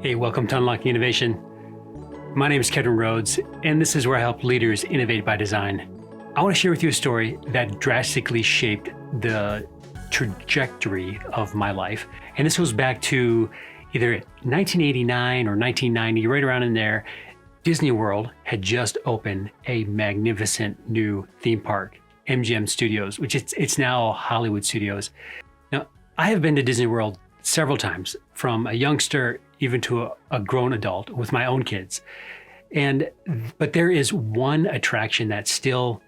Hey, welcome to Unlocking Innovation. My name is Kevin Rhodes, and this is where I help leaders innovate by design. I want to share with you a story that drastically shaped the trajectory of my life. And this goes back to either 1989 or 1990, right around in there. Disney World had just opened a magnificent new theme park, MGM Studios, which it's now Hollywood Studios. Now, I have been to Disney World several times, from a youngster even to a grown adult with my own kids. But there is one attraction that still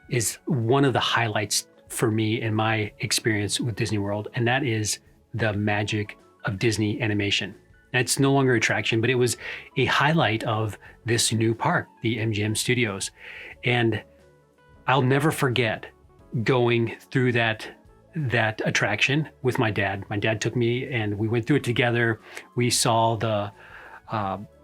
is one of the highlights for me in my experience with Disney World, and that is the magic of Disney animation. It's no longer an attraction, but it was a highlight of this new park, the MGM Studios. And I'll never forget going through that attraction with my dad. My dad took me and we went through it together. We saw the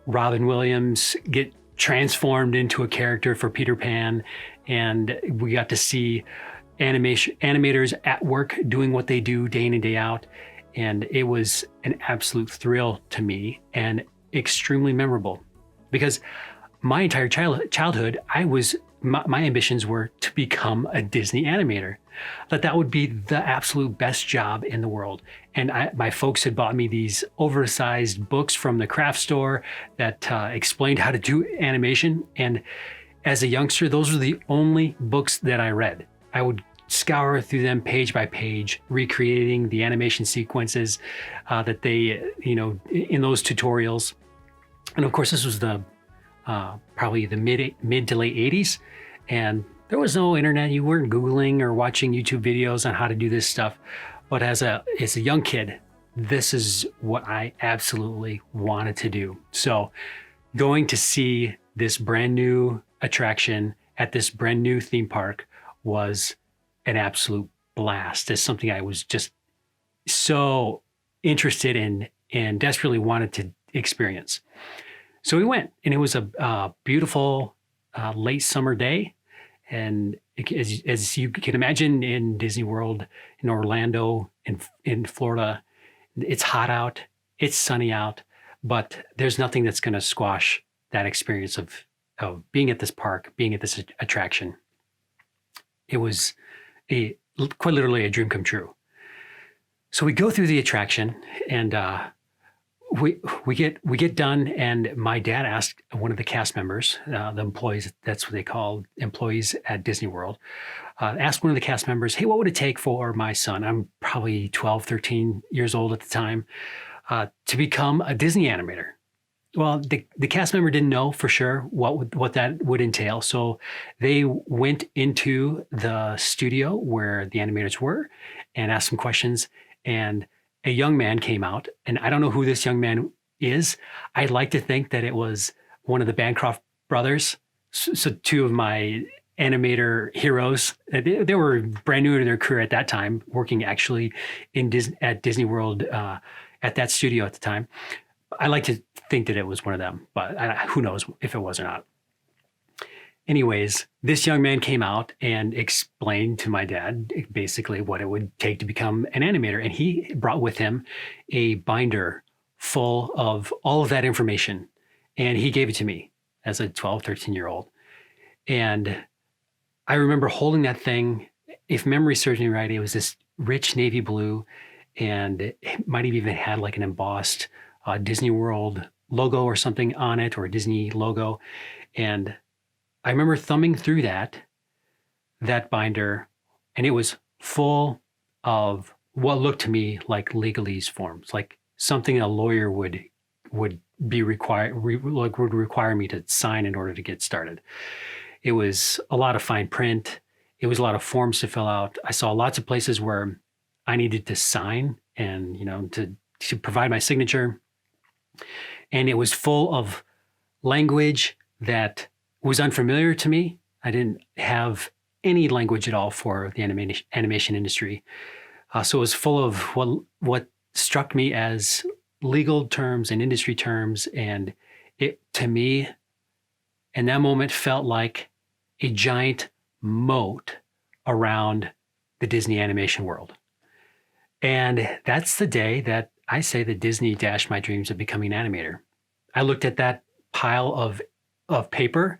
Robin Williams get transformed into a character for Peter Pan, and we got to see animators at work doing what they do day in and day out. And it was an absolute thrill to me and extremely memorable, because my entire childhood, my ambitions were to become a Disney animator. That would be the absolute best job in the world. And my folks had bought me these oversized books from the craft store that explained how to do animation. And as a youngster, those were the only books that I read. I would scour through them page by page, recreating the animation sequences that they, in those tutorials. And of course, this was probably the mid to late 80s. And there was no internet. You weren't Googling or watching YouTube videos on how to do this stuff. But as a young kid, this is what I absolutely wanted to do. So going to see this brand new attraction at this brand new theme park was an absolute blast. It's something I was just so interested in and desperately wanted to experience. So we went, and it was a beautiful late summer day. And as you can imagine, in Disney World, in Orlando, in Florida, it's hot out, it's sunny out, but there's nothing that's going to squash that experience of being at this park, being at this attraction. It was quite literally a dream come true. So we go through the attraction, and we get done, and my dad asked one of the cast members, the employees, that's what they call employees at Disney World, asked one of the cast members, hey, what would it take for my son? I'm probably 12, 13 years old at the time, to become a Disney animator. Well, the cast member didn't know for sure what that would entail. So they went into the studio where the animators were and asked some questions, and a young man came out, and I don't know who this young man is. I'd like to think that it was one of the Bancroft brothers. So two of my animator heroes. They were brand new to their career at that time, working actually at Disney World at that studio at the time. I like to think that it was one of them, but who knows if it was or not. Anyways, this young man came out and explained to my dad basically what it would take to become an animator. And he brought with him a binder full of all of that information. And he gave it to me as a 12, 13-year-old. And I remember holding that thing. If memory serves me right, it was this rich navy blue, and it might have even had like an embossed Disney World logo or something on it, or a Disney logo. And I remember thumbing through that binder, and it was full of what looked to me like legalese forms, like something a lawyer would require me to sign in order to get started. It was a lot of fine print. It was a lot of forms to fill out. I saw lots of places where I needed to sign and, to provide my signature. And it was full of language that was unfamiliar to me. I didn't have any language at all for the animation industry. So it was full of what struck me as legal terms and industry terms. And it, to me, in that moment, felt like a giant moat around the Disney animation world. And that's the day that I say that Disney dashed my dreams of becoming an animator. I looked at that pile of paper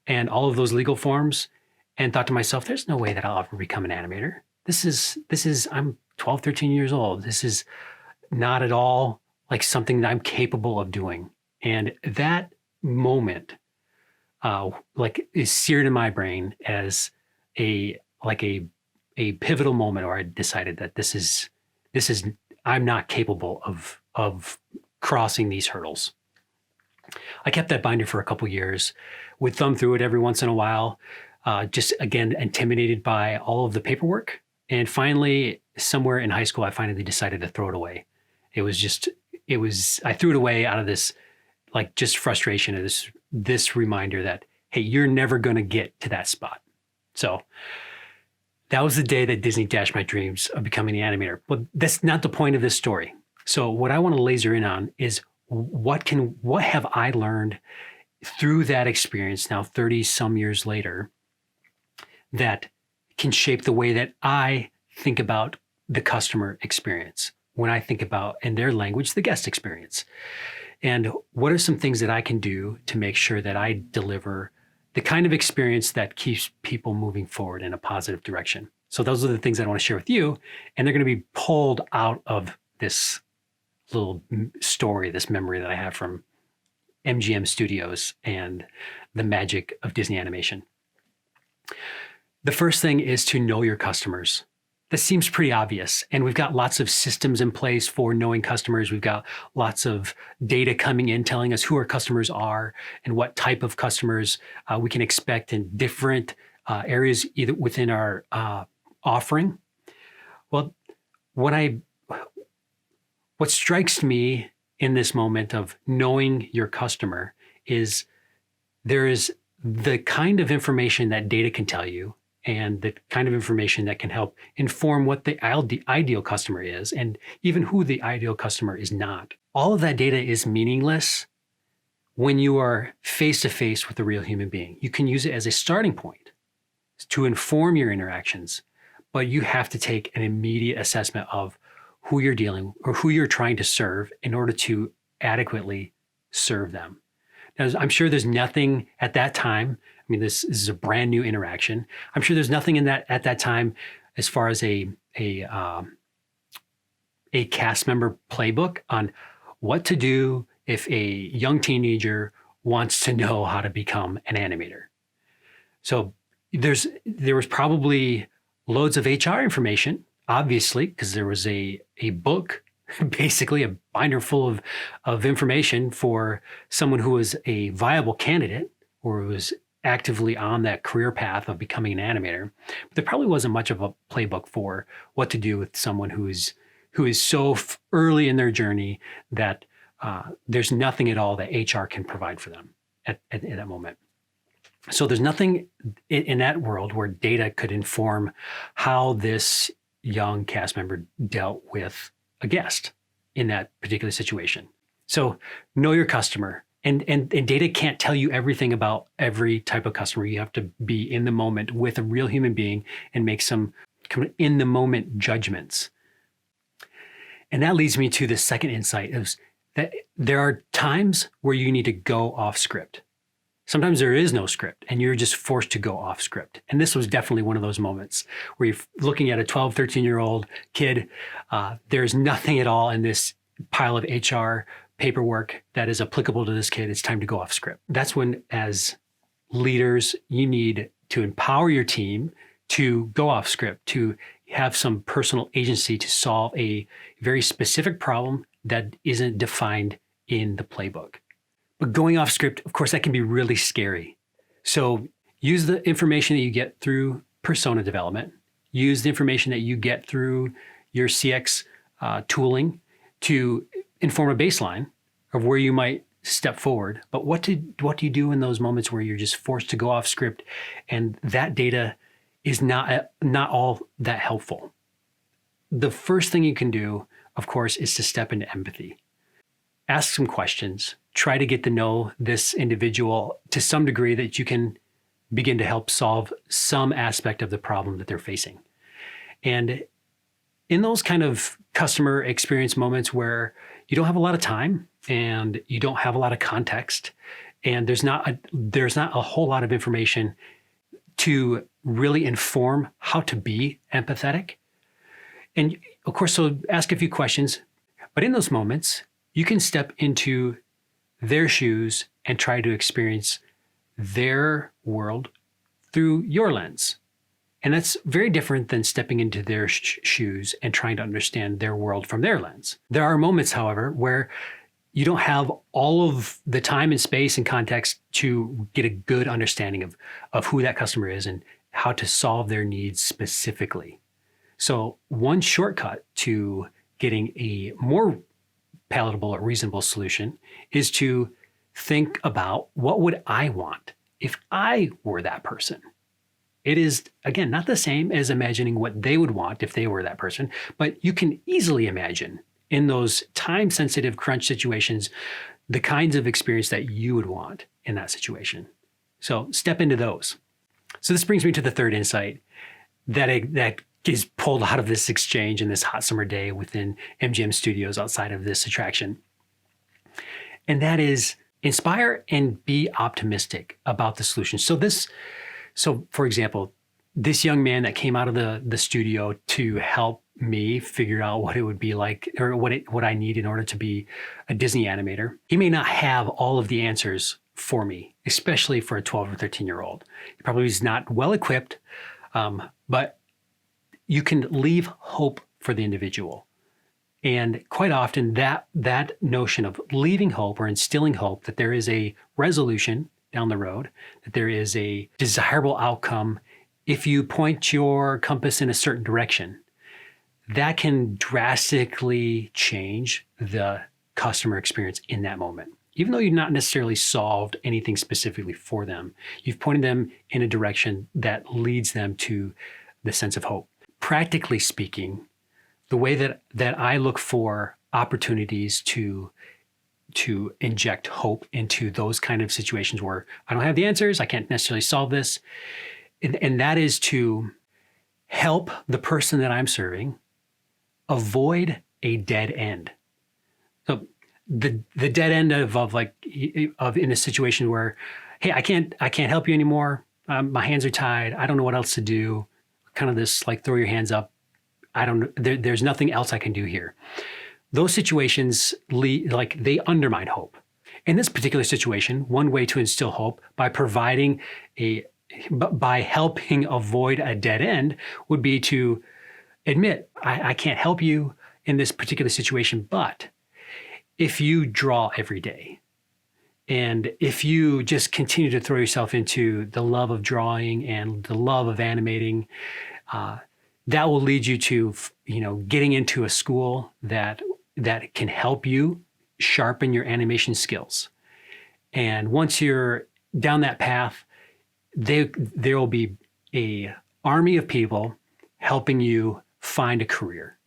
and all of those legal forms and thought to myself, there's no way that I'll ever become an animator. I'm 12, 13 years old. This is not at all like something that I'm capable of doing. And that moment, is seared in my brain as a pivotal moment where I decided that this is I'm not capable of crossing these hurdles. I kept that binder for a couple years, would thumb through it every once in a while, just again intimidated by all of the paperwork. And finally, somewhere in high school, I finally decided to throw it away. I threw it away out of this just frustration of this reminder that, hey, you're never going to get to that spot. So that was the day that Disney dashed my dreams of becoming an animator. But that's not the point of this story. So what I want to laser in on is what have I learned through that experience now 30 some years later that can shape the way that I think about the customer experience when I think about, in their language, the guest experience. And what are some things that I can do to make sure that I deliver the kind of experience that keeps people moving forward in a positive direction? So those are the things that I want to share with you. And they're going to be pulled out of this little story, this memory that I have from MGM Studios and the magic of Disney animation. The first thing is to know your customers. This seems pretty obvious, and we've got lots of systems in place for knowing customers. We've got lots of data coming in telling us who our customers are and what type of customers we can expect in different areas either within our offering. Well, what strikes me in this moment of knowing your customer is there is the kind of information that data can tell you and the kind of information that can help inform what the ideal customer is and even who the ideal customer is not. All of that data is meaningless when you are face-to-face with a real human being. You can use it as a starting point to inform your interactions, but you have to take an immediate assessment of who you're dealing or who you're trying to serve in order to adequately serve them. Now, I'm sure there's nothing at that time. I mean, this is a brand new interaction. I'm sure there's nothing at that time as far as a cast member playbook on what to do if a young teenager wants to know how to become an animator. So there was probably loads of HR information, obviously, because there was a book, basically a binder full of information for someone who was a viable candidate or was actively on that career path of becoming an animator. But there probably wasn't much of a playbook for what to do with someone who is so early in their journey that there's nothing at all that HR can provide for them at that moment. So there's nothing in that world where data could inform how this young cast member dealt with a guest in that particular situation. So know your customer. And data can't tell you everything about every type of customer. You have to be in the moment with a real human being and make some in the moment judgments. And that leads me to the second insight is that there are times where you need to go off script. Sometimes there is no script and you're just forced to go off script. And this was definitely one of those moments where you're looking at a 12, 13-year-old kid. There's nothing at all in this pile of HR paperwork that is applicable to this kid. It's time to go off script. That's when, as leaders, you need to empower your team to go off script, to have some personal agency to solve a very specific problem that isn't defined in the playbook. But going off script, of course, that can be really scary. So use the information that you get through persona development, use the information that you get through your CX tooling to inform a baseline of where you might step forward. But what do you do in those moments where you're just forced to go off script and that data is not all that helpful? The first thing you can do, of course, is to step into empathy. Ask some questions. Try to get to know this individual to some degree that you can begin to help solve some aspect of the problem that they're facing. And in those kind of customer experience moments where you don't have a lot of time and you don't have a lot of context, and there's not a whole lot of information to really inform how to be empathetic. And of course, so ask a few questions, but in those moments, you can step into their shoes and try to experience their world through your lens. And that's very different than stepping into their shoes and trying to understand their world from their lens. There are moments, however, where you don't have all of the time and space and context to get a good understanding of who that customer is and how to solve their needs specifically. So one shortcut to getting a more palatable or reasonable solution is to think about, what would I want if I were that person? It is, again, not the same as imagining what they would want if they were that person, but you can easily imagine in those time-sensitive crunch situations the kinds of experience that you would want in that situation. So step into those. So this brings me to the third insight that is pulled out of this exchange in this hot summer day within MGM Studios outside of this attraction. And that is, inspire and be optimistic about the solution. So for example, this young man that came out of the studio to help me figure out what it would be like, or what I need in order to be a Disney animator, he may not have all of the answers for me, especially for a 12 or 13-year-old. He probably is not well equipped, but you can leave hope for the individual. And quite often that notion of leaving hope or instilling hope that there is a resolution down the road, that there is a desirable outcome if you point your compass in a certain direction, that can drastically change the customer experience in that moment. Even though you've not necessarily solved anything specifically for them, you've pointed them in a direction that leads them to the sense of hope. Practically speaking, the way that I look for opportunities to inject hope into those kind of situations where I don't have the answers, I can't necessarily solve this, and that is to help the person that I'm serving avoid a dead end. So the dead end of in a situation where, hey, I can't help you anymore. My hands are tied. I don't know what else to do. Kind of this like, throw your hands up. There's nothing else I can do here. Those situations they undermine hope. In this particular situation, one way to instill hope by helping avoid a dead end would be to admit, I can't help you in this particular situation, but if you draw every day, and if you just continue to throw yourself into the love of drawing and the love of animating, that will lead you to, getting into a school that can help you sharpen your animation skills. And once you're down that path, there will be an army of people helping you find a career.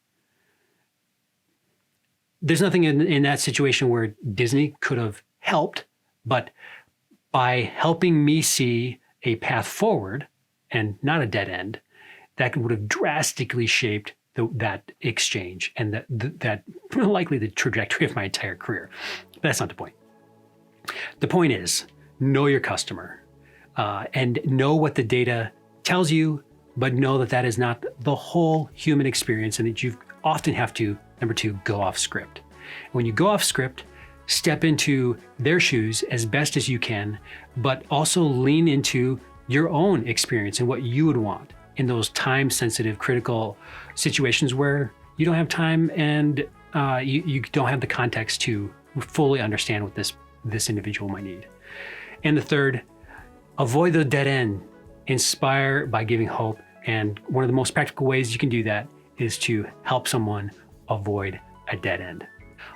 There's nothing in that situation where Disney could have helped, but by helping me see a path forward and not a dead end, that would have drastically shaped that exchange and that likely the trajectory of my entire career. But that's not the point. The point is, know your customer and know what the data tells you, but know that is not the whole human experience, and that you often have to, number two, go off script. When you go off script, step into their shoes as best as you can, but also lean into your own experience and what you would want in those time-sensitive, critical situations where you don't have time and you don't have the context to fully understand what this individual might need. And the third, avoid the dead end. Inspire by giving hope. And one of the most practical ways you can do that is to help someone avoid a dead end.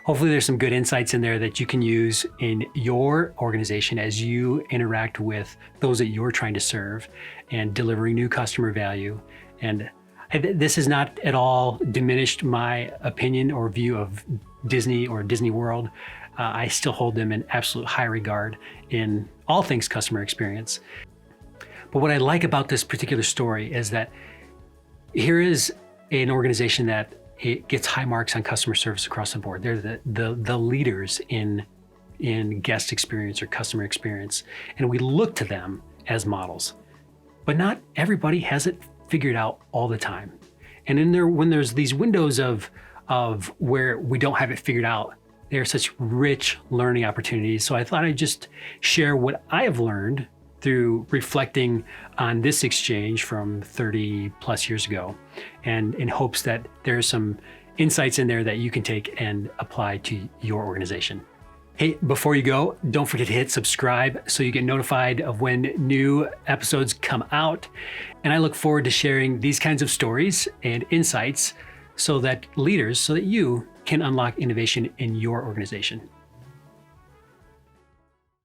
Hopefully there's some good insights in there that you can use in your organization as you interact with those that you're trying to serve and delivering new customer value. And this has not at all diminished my opinion or view of Disney or Disney World. I still hold them in absolute high regard in all things customer experience. But what I like about this particular story is that here is an organization that it gets high marks on customer service across the board. They're the leaders in guest experience or customer experience, and we look to them as models. But not everybody has it figured out all the time. And when there's these windows of where we don't have it figured out, there are such rich learning opportunities. So I thought I'd just share what I have learned through reflecting on this exchange from 30 plus years ago, and in hopes that there's some insights in there that you can take and apply to your organization. Hey, before you go, don't forget to hit subscribe so you get notified of when new episodes come out. And I look forward to sharing these kinds of stories and insights so that you can unlock innovation in your organization.